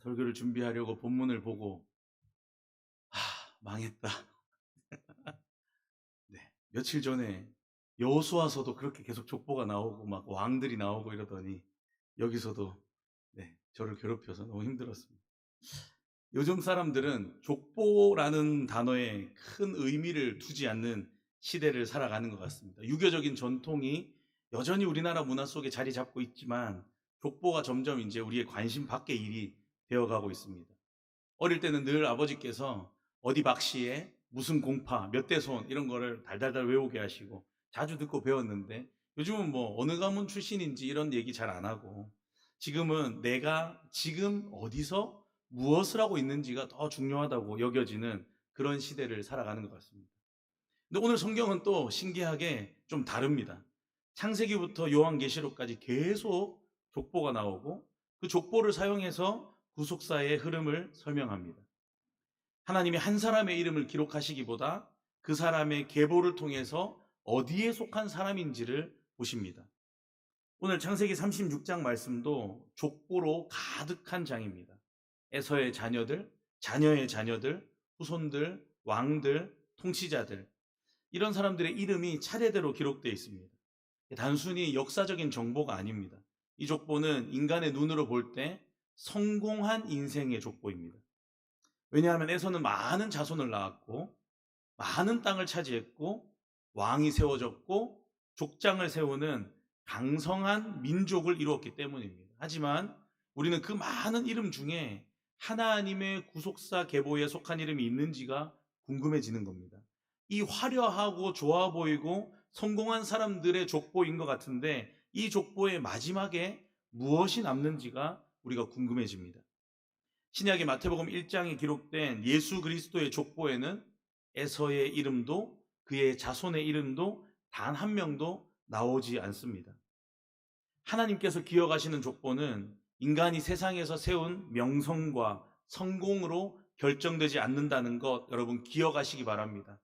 설교를 준비하려고 본문을 보고 망했다. 네. 며칠 전에 여호수아서도 그렇게 계속 족보가 나오고 막 왕들이 나오고 이러더니 여기서도 저를 괴롭혀서 너무 힘들었습니다. 요즘 사람들은 족보라는 단어에 큰 의미를 두지 않는 시대를 살아가는 것 같습니다. 유교적인 전통이 여전히 우리나라 문화 속에 자리 잡고 있지만 족보가 점점 이제 우리의 관심 밖의 일이 되어가고 있습니다. 어릴 때는 늘 아버지께서 어디 박씨에 무슨 공파, 몇 대 손 이런 거를 달달달 외우게 하시고 자주 듣고 배웠는데 요즘은 뭐 어느 가문 출신인지 이런 얘기 잘 안 하고 지금은 내가 지금 어디서 무엇을 하고 있는지가 더 중요하다고 여겨지는 그런 시대를 살아가는 것 같습니다. 근데 오늘 성경은 또 신기하게 좀 다릅니다. 창세기부터 요한계시록까지 계속 족보가 나오고 그 족보를 사용해서 구속사의 흐름을 설명합니다. 하나님이 한 사람의 이름을 기록하시기보다 그 사람의 계보를 통해서 어디에 속한 사람인지를 보십니다. 오늘 창세기 36장 말씀도 족보로 가득한 장입니다. 에서의 자녀들, 자녀의 자녀들, 후손들, 왕들, 통치자들 이런 사람들의 이름이 차례대로 기록되어 있습니다. 단순히 역사적인 정보가 아닙니다. 이 족보는 인간의 눈으로 볼 때 성공한 인생의 족보입니다. 왜냐하면 에서는 많은 자손을 낳았고 많은 땅을 차지했고 왕이 세워졌고 족장을 세우는 강성한 민족을 이루었기 때문입니다. 하지만 우리는 그 많은 이름 중에 하나님의 구속사 계보에 속한 이름이 있는지가 궁금해지는 겁니다. 이 화려하고 좋아 보이고 성공한 사람들의 족보인 것 같은데 이 족보의 마지막에 무엇이 남는지가 우리가 궁금해집니다. 신약의 마태복음 1장에 기록된 예수 그리스도의 족보에는 에서의 이름도 그의 자손의 이름도 단 한 명도 나오지 않습니다. 하나님께서 기억하시는 족보는 인간이 세상에서 세운 명성과 성공으로 결정되지 않는다는 것 여러분 기억하시기 바랍니다.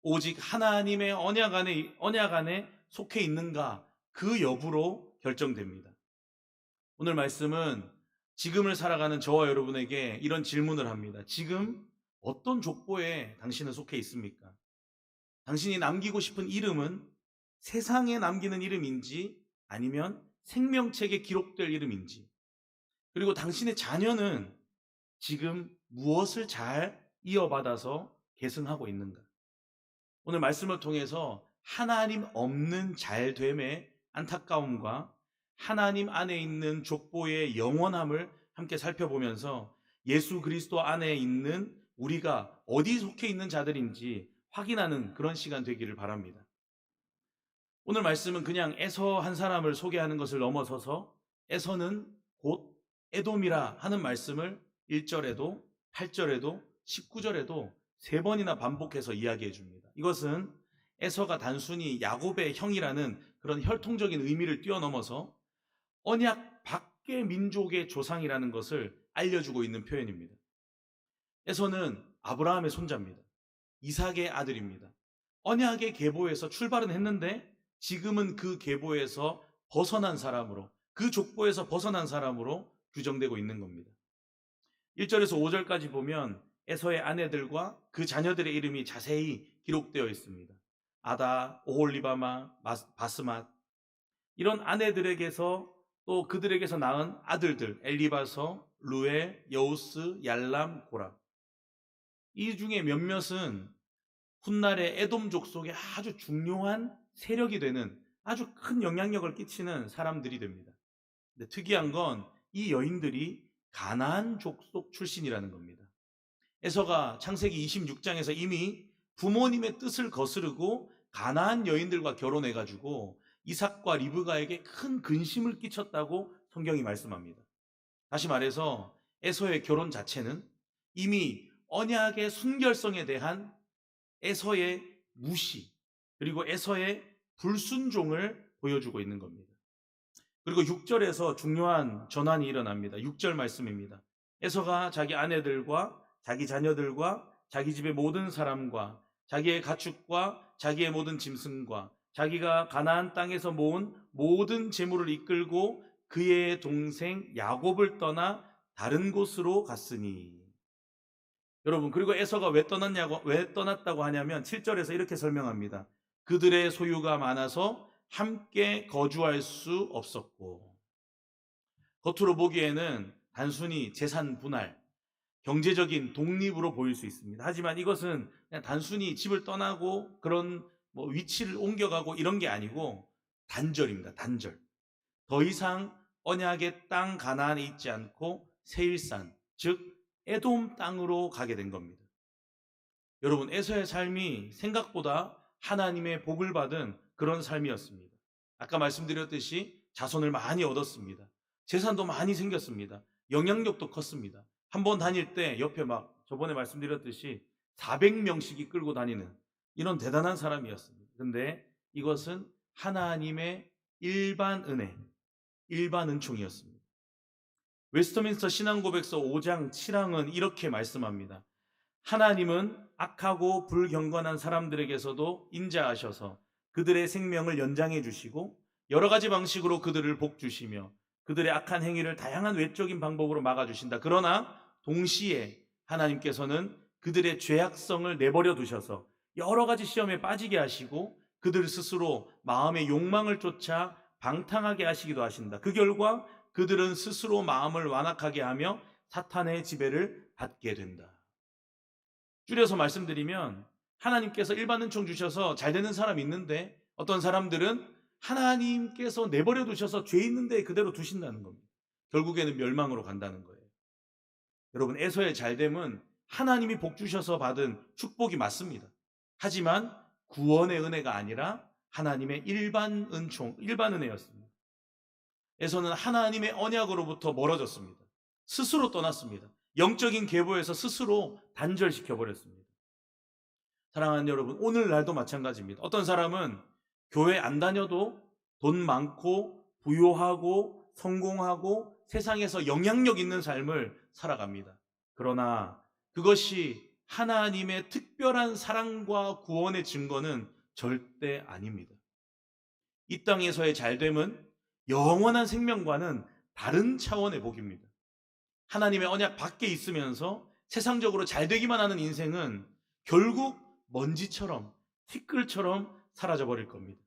오직 하나님의 언약 안에 속해 있는가 그 여부로 결정됩니다. 오늘 말씀은 지금을 살아가는 저와 여러분에게 이런 질문을 합니다. 지금 어떤 족보에 당신은 속해 있습니까? 당신이 남기고 싶은 이름은 세상에 남기는 이름인지 아니면 생명책에 기록될 이름인지, 그리고 당신의 자녀는 지금 무엇을 잘 이어받아서 계승하고 있는가? 오늘 말씀을 통해서 하나님 없는 잘됨의 안타까움과 하나님 안에 있는 족보의 영원함을 함께 살펴보면서 예수 그리스도 안에 있는 우리가 어디 속해 있는 자들인지 확인하는 그런 시간 되기를 바랍니다. 오늘 말씀은 그냥 에서 한 사람을 소개하는 것을 넘어서서 에서는 곧 에돔이라 하는 말씀을 1절에도 8절에도 19절에도 3번이나 반복해서 이야기해 줍니다. 이것은 에서가 단순히 야곱의 형이라는 그런 혈통적인 의미를 뛰어넘어서 언약 밖의 민족의 조상이라는 것을 알려주고 있는 표현입니다. 에서는 아브라함의 손자입니다. 이삭의 아들입니다. 언약의 계보에서 출발은 했는데 지금은 그 계보에서 벗어난 사람으로, 그 족보에서 벗어난 사람으로 규정되고 있는 겁니다. 1절에서 5절까지 보면 에서의 아내들과 그 자녀들의 이름이 자세히 기록되어 있습니다. 아다, 오홀리바마, 바스맛 이런 아내들에게서 또 그들에게서 낳은 아들들 엘리바서, 루엘, 여우스, 얄람, 고라 이 중에 몇몇은 훗날의 에돔 족속의 아주 중요한 세력이 되는 아주 큰 영향력을 끼치는 사람들이 됩니다. 근데 특이한 건 이 여인들이 가나안 족속 출신이라는 겁니다. 에서가 창세기 26장에서 이미 부모님의 뜻을 거스르고 가나안 여인들과 결혼해가지고 이삭과 리브가에게 큰 근심을 끼쳤다고 성경이 말씀합니다. 다시 말해서 에서의 결혼 자체는 이미 언약의 순결성에 대한 에서의 무시 그리고 에서의 불순종을 보여주고 있는 겁니다. 그리고 6절에서 중요한 전환이 일어납니다. 6절 말씀입니다. 에서가 자기 아내들과 자기 자녀들과 자기 집의 모든 사람과 자기의 가축과 자기의 모든 짐승과 자기가 가나안 땅에서 모은 모든 재물을 이끌고 그의 동생 야곱을 떠나 다른 곳으로 갔으니. 여러분, 그리고 에서가 왜 떠났다고 하냐면 7절에서 이렇게 설명합니다. 그들의 소유가 많아서 함께 거주할 수 없었고. 겉으로 보기에는 단순히 재산 분할, 경제적인 독립으로 보일 수 있습니다. 하지만 이것은 그냥 단순히 집을 떠나고 그런 위치를 옮겨가고 이런 게 아니고 단절입니다. 단절. 더 이상 언약의 땅 가나안에 있지 않고 세일산, 즉 에돔 땅으로 가게 된 겁니다. 여러분, 에서의 삶이 생각보다 하나님의 복을 받은 그런 삶이었습니다. 아까 말씀드렸듯이 자손을 많이 얻었습니다. 재산도 많이 생겼습니다. 영향력도 컸습니다. 한번 다닐 때 옆에 저번에 말씀드렸듯이 400명씩이 끌고 다니는 이런 대단한 사람이었습니다. 근데 이것은 하나님의 일반 은혜, 일반 은총이었습니다. 웨스터민스터 신앙고백서 5장 7항은 이렇게 말씀합니다. 하나님은 악하고 불경건한 사람들에게서도 인자하셔서 그들의 생명을 연장해 주시고 여러 가지 방식으로 그들을 복주시며 그들의 악한 행위를 다양한 외적인 방법으로 막아주신다. 그러나 동시에 하나님께서는 그들의 죄악성을 내버려 두셔서 여러 가지 시험에 빠지게 하시고 그들 스스로 마음의 욕망을 쫓아 방탕하게 하시기도 하신다. 그 결과 그들은 스스로 마음을 완악하게 하며 사탄의 지배를 받게 된다. 줄여서 말씀드리면 하나님께서 일반 은총 주셔서 잘 되는 사람이 있는데 어떤 사람들은 하나님께서 내버려 두셔서 죄 있는데 그대로 두신다는 겁니다. 결국에는 멸망으로 간다는 거예요. 여러분, 에서의 잘됨은 하나님이 복 주셔서 받은 축복이 맞습니다. 하지만 구원의 은혜가 아니라 하나님의 일반 은총, 일반 은혜였습니다. 에서는 하나님의 언약으로부터 멀어졌습니다. 스스로 떠났습니다. 영적인 계보에서 스스로 단절시켜 버렸습니다. 사랑하는 여러분, 오늘날도 마찬가지입니다. 어떤 사람은 교회 안 다녀도 돈 많고 부유하고 성공하고 세상에서 영향력 있는 삶을 살아갑니다. 그러나 그것이 하나님의 특별한 사랑과 구원의 증거는 절대 아닙니다. 이 땅에서의 잘됨은 영원한 생명과는 다른 차원의 복입니다. 하나님의 언약 밖에 있으면서 세상적으로 잘 되기만 하는 인생은 결국 먼지처럼 티끌처럼 사라져 버릴 겁니다.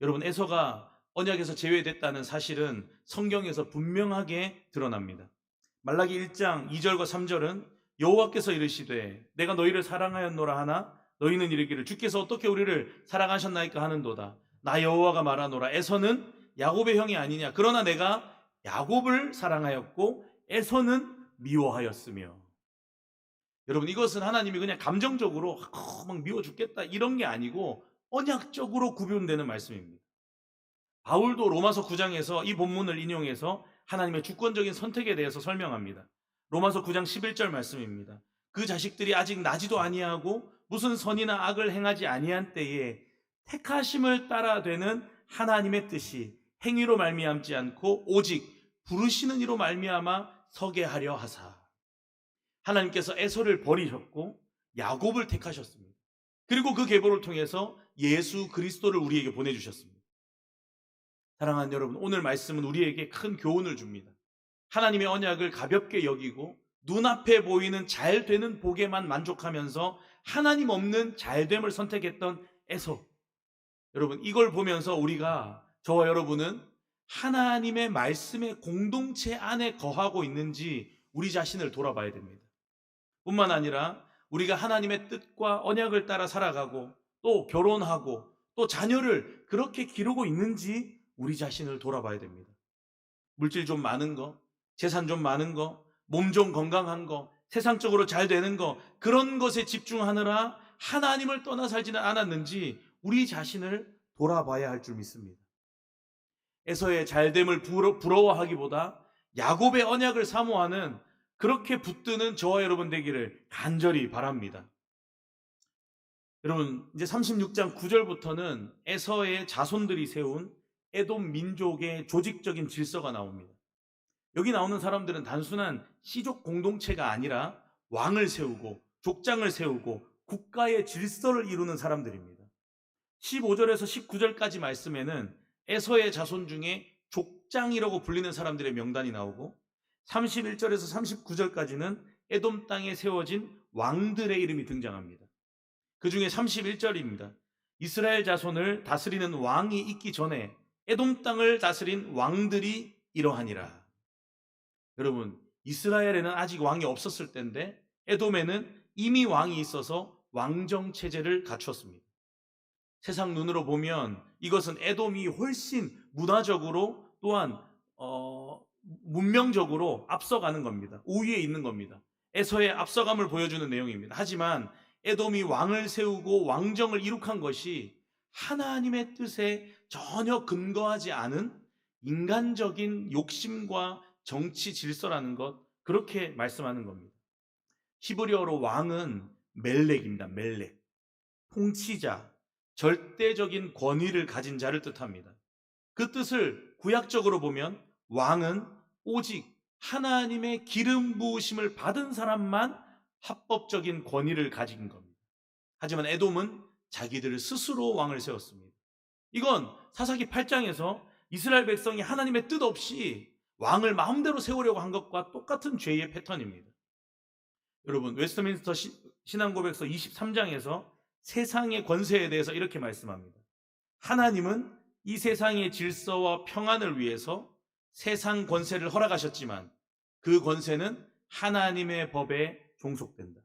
여러분, 에서가 언약에서 제외됐다는 사실은 성경에서 분명하게 드러납니다. 말라기 1장 2절과 3절은 여호와께서 이르시되 내가 너희를 사랑하였노라 하나 너희는 이르기를 주께서 어떻게 우리를 사랑하셨나이까 하는도다. 나 여호와가 말하노라 에서는 야곱의 형이 아니냐. 그러나 내가 야곱을 사랑하였고 에서는 미워하였으며. 여러분, 이것은 하나님이 그냥 감정적으로 막 미워 죽겠다 이런 게 아니고 언약적으로 구별되는 말씀입니다. 바울도 로마서 9장에서 이 본문을 인용해서 하나님의 주권적인 선택에 대해서 설명합니다. 로마서 9장 11절 말씀입니다. 그 자식들이 아직 나지도 아니하고 무슨 선이나 악을 행하지 아니한 때에 택하심을 따라 되는 하나님의 뜻이 행위로 말미암지 않고 오직 부르시는 이로 말미암아 서게 하려 하사. 하나님께서 에서를 버리셨고 야곱을 택하셨습니다. 그리고 그 계보를 통해서 예수 그리스도를 우리에게 보내주셨습니다. 사랑하는 여러분, 오늘 말씀은 우리에게 큰 교훈을 줍니다. 하나님의 언약을 가볍게 여기고 눈앞에 보이는 잘 되는 복에만 만족하면서 하나님 없는 잘됨을 선택했던 에서. 여러분, 이걸 보면서 저와 여러분은 하나님의 말씀의 공동체 안에 거하고 있는지 우리 자신을 돌아봐야 됩니다. 뿐만 아니라 우리가 하나님의 뜻과 언약을 따라 살아가고 또 결혼하고 또 자녀를 그렇게 기르고 있는지 우리 자신을 돌아봐야 됩니다. 물질 좀 많은 거, 재산 좀 많은 거, 몸 좀 건강한 거, 세상적으로 잘 되는 거, 그런 것에 집중하느라 하나님을 떠나 살지는 않았는지 우리 자신을 돌아봐야 할 줄 믿습니다. 에서의 잘됨을 부러워하기보다 야곱의 언약을 사모하는 그렇게 붙드는 저와 여러분 되기를 간절히 바랍니다. 여러분, 이제 36장 9절부터는 에서의 자손들이 세운 에돔 민족의 조직적인 질서가 나옵니다. 여기 나오는 사람들은 단순한 씨족 공동체가 아니라 왕을 세우고 족장을 세우고 국가의 질서를 이루는 사람들입니다. 15절에서 19절까지 말씀에는 에서의 자손 중에 족장이라고 불리는 사람들의 명단이 나오고 31절에서 39절까지는 에돔 땅에 세워진 왕들의 이름이 등장합니다. 그 중에 31절입니다. 이스라엘 자손을 다스리는 왕이 있기 전에 에돔 땅을 다스린 왕들이 이러하니라. 여러분, 이스라엘에는 아직 왕이 없었을 때인데 에돔에는 이미 왕이 있어서 왕정 체제를 갖추었습니다. 세상 눈으로 보면 이것은 에돔이 훨씬 문화적으로 또한 문명적으로 앞서가는 겁니다. 우위에 있는 겁니다. 에서의 앞서감을 보여주는 내용입니다. 하지만 에돔이 왕을 세우고 왕정을 이룩한 것이 하나님의 뜻에 전혀 근거하지 않은 인간적인 욕심과 정치 질서라는 것, 그렇게 말씀하는 겁니다. 히브리어로 왕은 멜렉입니다. 멜렉. 통치자, 절대적인 권위를 가진 자를 뜻합니다. 그 뜻을 구약적으로 보면 왕은 오직 하나님의 기름 부으심을 받은 사람만 합법적인 권위를 가진 겁니다. 하지만 에돔은 자기들 스스로 왕을 세웠습니다. 이건 사사기 8장에서 이스라엘 백성이 하나님의 뜻 없이 왕을 마음대로 세우려고 한 것과 똑같은 죄의 패턴입니다. 여러분, 웨스트민스터 신앙고백서 23장에서 세상의 권세에 대해서 이렇게 말씀합니다. 하나님은 이 세상의 질서와 평안을 위해서 세상 권세를 허락하셨지만 그 권세는 하나님의 법에 종속된다.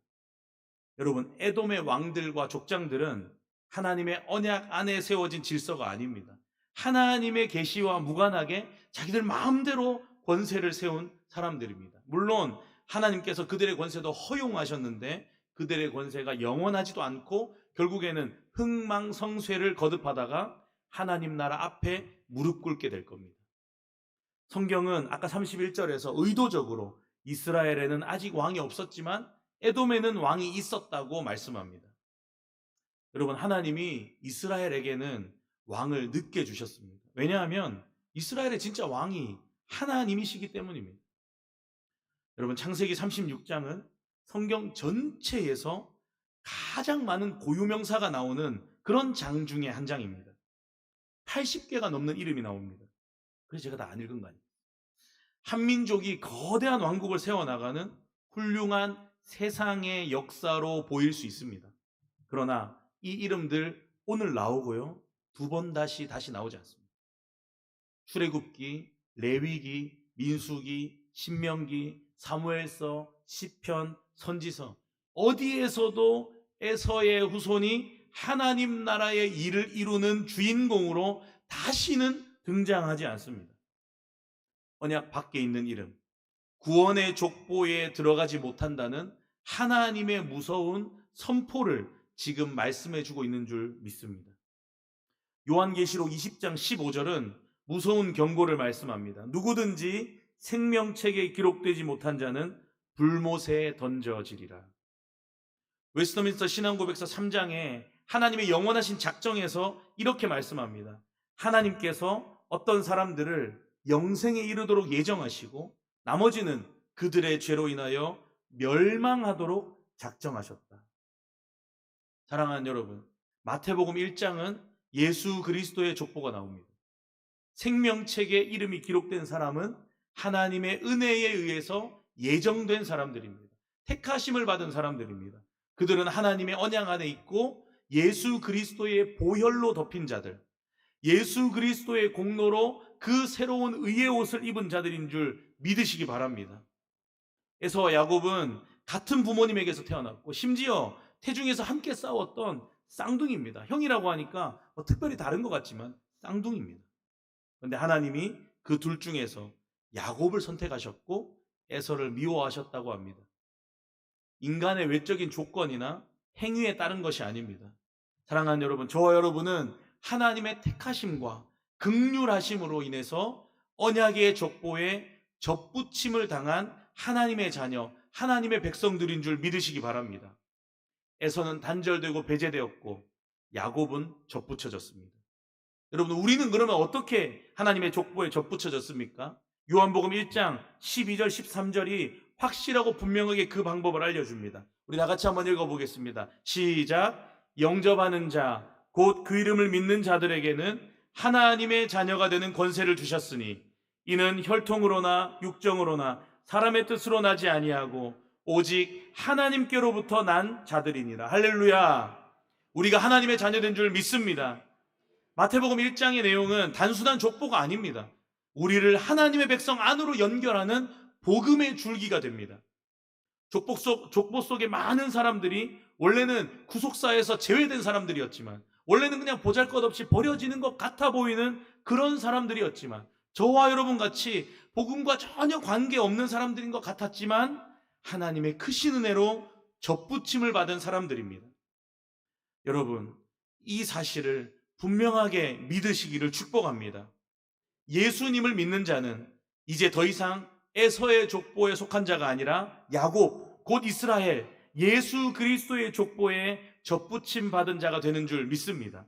여러분, 에돔의 왕들과 족장들은 하나님의 언약 안에 세워진 질서가 아닙니다. 하나님의 계시와 무관하게 자기들 마음대로 권세를 세운 사람들입니다. 물론 하나님께서 그들의 권세도 허용하셨는데 그들의 권세가 영원하지도 않고 결국에는 흥망성쇠를 거듭하다가 하나님 나라 앞에 무릎 꿇게 될 겁니다. 성경은 아까 31절에서 의도적으로 이스라엘에는 아직 왕이 없었지만 에돔에는 왕이 있었다고 말씀합니다. 여러분, 하나님이 이스라엘에게는 왕을 늦게 주셨습니다. 왜냐하면 이스라엘의 진짜 왕이 하나님이시기 때문입니다. 여러분, 창세기 36장은 성경 전체에서 가장 많은 고유명사가 나오는 그런 장 중에 한 장입니다. 80개가 넘는 이름이 나옵니다. 그래서 제가 다 안 읽은 거 아니에요. 한민족이 거대한 왕국을 세워나가는 훌륭한 세상의 역사로 보일 수 있습니다. 그러나 이 이름들 오늘 나오고요, 두 번 다시 나오지 않습니다. 출애굽기, 레위기, 민수기, 신명기, 사무엘서, 시편, 선지서, 어디에서도 에서의 후손이 하나님 나라의 일을 이루는 주인공으로 다시는 등장하지 않습니다. 언약 밖에 있는 이름, 구원의 족보에 들어가지 못한다는 하나님의 무서운 선포를 지금 말씀해주고 있는 줄 믿습니다. 요한계시록 20장 15절은 무서운 경고를 말씀합니다. 누구든지 생명책에 기록되지 못한 자는 불못에 던져지리라. 웨스트민스터 신앙고백서 3장에 하나님의 영원하신 작정에서 이렇게 말씀합니다. 하나님께서 어떤 사람들을 영생에 이르도록 예정하시고 나머지는 그들의 죄로 인하여 멸망하도록 작정하셨다. 사랑하는 여러분, 마태복음 1장은 예수 그리스도의 족보가 나옵니다. 생명책에 이름이 기록된 사람은 하나님의 은혜에 의해서 예정된 사람들입니다. 택하심을 받은 사람들입니다. 그들은 하나님의 언약 안에 있고 예수 그리스도의 보혈로 덮인 자들, 예수 그리스도의 공로로 그 새로운 의의 옷을 입은 자들인 줄 믿으시기 바랍니다. 에서와 야곱은 같은 부모님에게서 태어났고 심지어 태중에서 함께 싸웠던 쌍둥이입니다. 형이라고 하니까 특별히 다른 것 같지만 쌍둥이입니다. 그런데 하나님이 그 둘 중에서 야곱을 선택하셨고 에서를 미워하셨다고 합니다. 인간의 외적인 조건이나 행위에 따른 것이 아닙니다. 사랑하는 여러분, 저와 여러분은 하나님의 택하심과 긍휼하심으로 인해서 언약의 족보에 접붙임을 당한 하나님의 자녀, 하나님의 백성들인 줄 믿으시기 바랍니다. 에서는 단절되고 배제되었고 야곱은 접붙여졌습니다. 여러분, 우리는 그러면 어떻게 하나님의 족보에 접붙여졌습니까? 요한복음 1장 12절 13절이 확실하고 분명하게 그 방법을 알려줍니다. 우리 다같이 한번 읽어보겠습니다. 시작. 영접하는 자, 곧 그 이름을 믿는 자들에게는 하나님의 자녀가 되는 권세를 주셨으니 이는 혈통으로나 육정으로나 사람의 뜻으로 나지 아니하고 오직 하나님께로부터 난 자들이니라. 할렐루야. 우리가 하나님의 자녀된 줄 믿습니다. 마태복음 1장의 내용은 단순한 족보가 아닙니다. 우리를 하나님의 백성 안으로 연결하는 복음의 줄기가 됩니다. 족보 속에 많은 사람들이 원래는 구속사에서 제외된 사람들이었지만, 원래는 그냥 보잘것없이 버려지는 것 같아 보이는 그런 사람들이었지만, 저와 여러분 같이 복음과 전혀 관계없는 사람들인 것 같았지만 하나님의 크신 은혜로 접붙임을 받은 사람들입니다. 여러분, 이 사실을 분명하게 믿으시기를 축복합니다. 예수님을 믿는 자는 이제 더 이상 에서의 족보에 속한 자가 아니라 야곱, 곧 이스라엘, 예수 그리스도의 족보에 접붙임 받은 자가 되는 줄 믿습니다.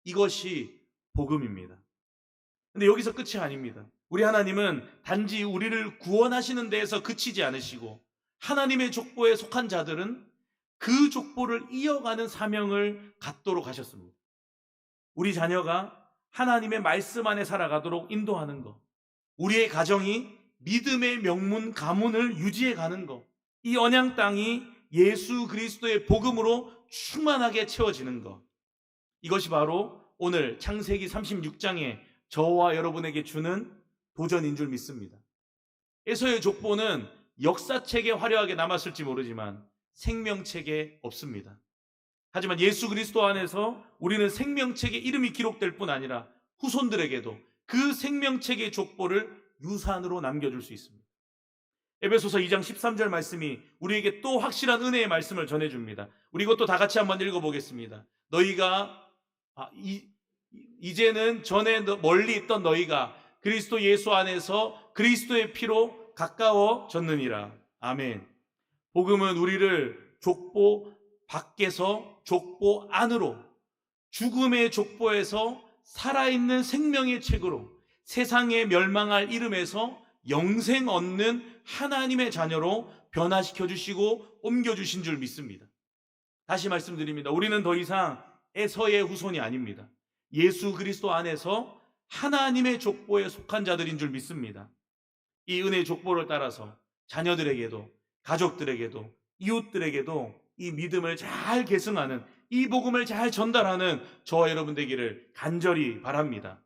이것이 복음입니다. 근데 여기서 끝이 아닙니다. 우리 하나님은 단지 우리를 구원하시는 데에서 그치지 않으시고, 하나님의 족보에 속한 자들은 그 족보를 이어가는 사명을 갖도록 하셨습니다. 우리 자녀가 하나님의 말씀 안에 살아가도록 인도하는 것, 우리의 가정이 믿음의 명문 가문을 유지해 가는 것, 이 언양 땅이 예수 그리스도의 복음으로 충만하게 채워지는 것, 이것이 바로 오늘 창세기 36장에 저와 여러분에게 주는 도전인 줄 믿습니다. 에서의 족보는 역사책에 화려하게 남았을지 모르지만 생명책에 없습니다. 하지만 예수 그리스도 안에서 우리는 생명책에 이름이 기록될 뿐 아니라 후손들에게도 그 생명책의 족보를 유산으로 남겨줄 수 있습니다. 에베소서 2장 13절 말씀이 우리에게 또 확실한 은혜의 말씀을 전해줍니다. 우리 이것도 다 같이 한번 읽어보겠습니다. 너희가 이제는 전에 멀리 있던 너희가 그리스도 예수 안에서 그리스도의 피로 가까워졌느니라. 아멘. 복음은 우리를 족보 밖에서 족보 안으로, 죽음의 족보에서 살아있는 생명의 책으로, 세상에 멸망할 이름에서 영생 얻는 하나님의 자녀로 변화시켜 주시고 옮겨 주신 줄 믿습니다. 다시 말씀드립니다. 우리는 더 이상 에서의 후손이 아닙니다. 예수 그리스도 안에서 하나님의 족보에 속한 자들인 줄 믿습니다. 이 은혜의 족보를 따라서 자녀들에게도, 가족들에게도, 이웃들에게도 이 믿음을 잘 계승하는, 이 복음을 잘 전달하는 저와 여러분 되기를 간절히 바랍니다.